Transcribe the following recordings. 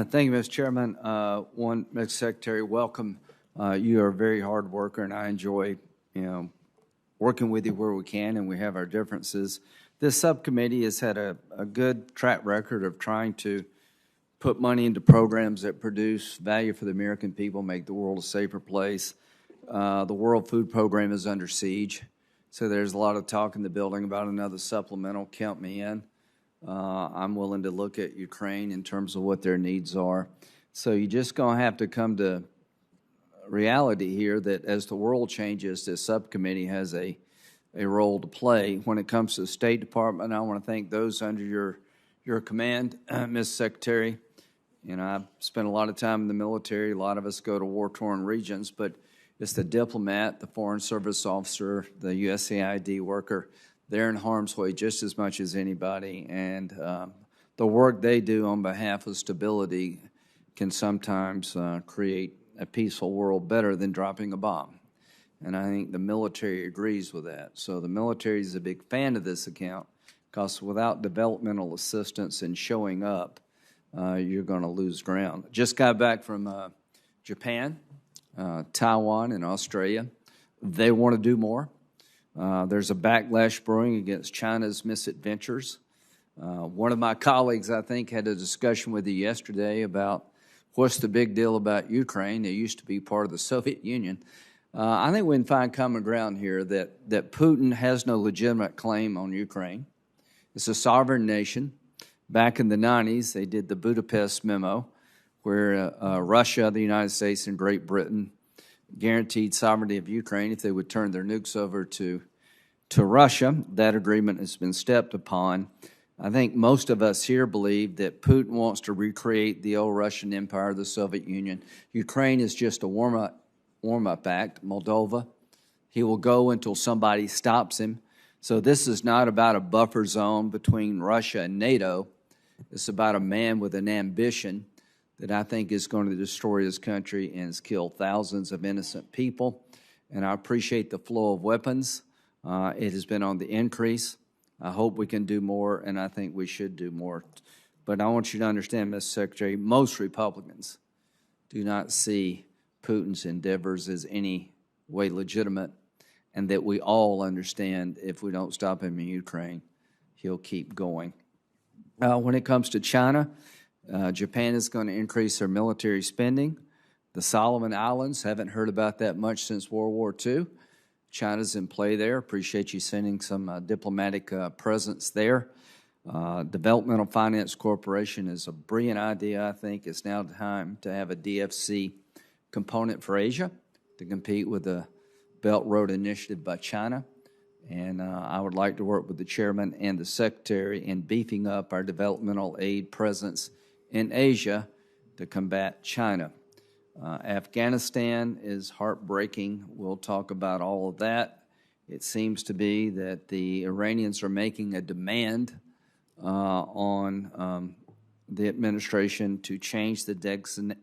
Thank you, Mr. Chairman. Mr. Secretary, welcome. You are a very hard worker, and I enjoy, working with you where we can, and we have our differences. This subcommittee has had a good track record of trying to put money into programs that produce value for the American people, make the world a safer place. The World Food Program is under siege, so there's a lot of talk in the building about another supplemental. Count me in. I'm willing to look at Ukraine in terms of what their needs are. So you're just going to have to come to reality here that as the world changes, this subcommittee has a role to play. When it comes to the State Department, I want to thank those under your command, Ms. Secretary. I've spent a lot of time in the military. A lot of us go to war-torn regions, but it's the diplomat, the Foreign Service officer, the USAID worker. They're in harm's way just as much as anybody, and the work they do on behalf of stability can sometimes create a peaceful world better than dropping a bomb. And I think the military agrees with that. So the military is a big fan of this account because without developmental assistance and showing up, you're going to lose ground. Just got back from Japan, Taiwan, and Australia. They want to do more. There's a backlash brewing against China's misadventures. One of my colleagues, I think, had a discussion with you yesterday about what's the big deal about Ukraine. It used to be part of the Soviet Union. I think we can find common ground here that Putin has no legitimate claim on Ukraine. It's a sovereign nation. Back in the 90s, they did the Budapest Memo, where Russia, the United States, and Great Britain guaranteed sovereignty of Ukraine if they would turn their nukes over to Russia. That agreement has been stepped upon. I think most of us here believe that Putin wants to recreate the old Russian Empire, the Soviet Union. Ukraine is just a warm-up act. Moldova, he will go until somebody stops him. So this is not about a buffer zone between Russia and NATO. It's about a man with an ambition that I think is going to destroy his country and has killed thousands of innocent people. And I appreciate the flow of weapons. It has been on the increase. I hope we can do more, and I think we should do more. But I want you to understand, Mr. Secretary, most Republicans do not see Putin's endeavors as any way legitimate, and that we all understand if we don't stop him in Ukraine, he'll keep going. When it comes to China, Japan is going to increase their military spending. The Solomon Islands, haven't heard about that much since World War II. China's in play there. Appreciate you sending some diplomatic presence there. Developmental Finance Corporation is a brilliant idea, I think. It's now time to have a DFC component for Asia to compete with the Belt Road Initiative by China. And I would like to work with the chairman and the secretary in beefing up our developmental aid presence in Asia to combat China. Afghanistan is heartbreaking. We'll talk about all of that. It seems to be that the Iranians are making a demand on the administration to change the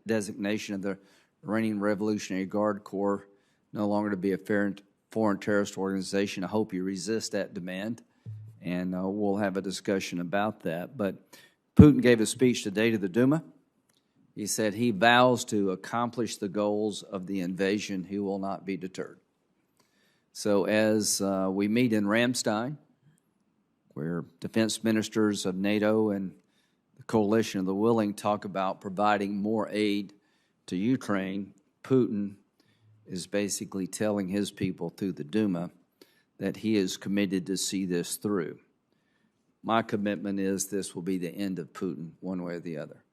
designation of the Iranian Revolutionary Guard Corps no longer to be a foreign terrorist organization. I hope you resist that demand, and we'll have a discussion about that. But Putin gave a speech today to the Duma. He said he vows to accomplish the goals of the invasion. He will not be deterred. So as we meet in Ramstein, where defense ministers of NATO and the coalition of the willing talk about providing more aid to Ukraine, Putin is basically telling his people through the Duma that he is committed to see this through. My commitment is this will be the end of Putin, one way or the other.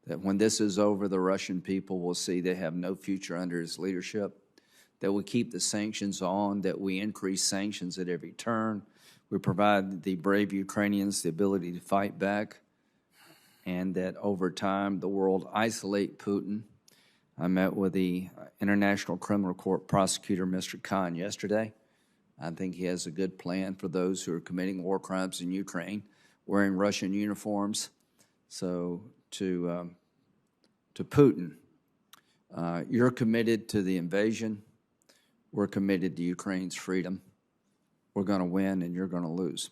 That when this is over, the Russian people will see they have no future under his leadership, that we keep the sanctions on, that we increase sanctions at every turn, we provide the brave Ukrainians the ability to fight back, and that over time the world isolate Putin. I met with the International Criminal Court prosecutor, Mr. Khan, yesterday. I think he has a good plan for those who are committing war crimes in Ukraine, wearing Russian uniforms. So to Putin, you're committed to the invasion. We're committed to Ukraine's freedom. We're going to win, and you're going to lose.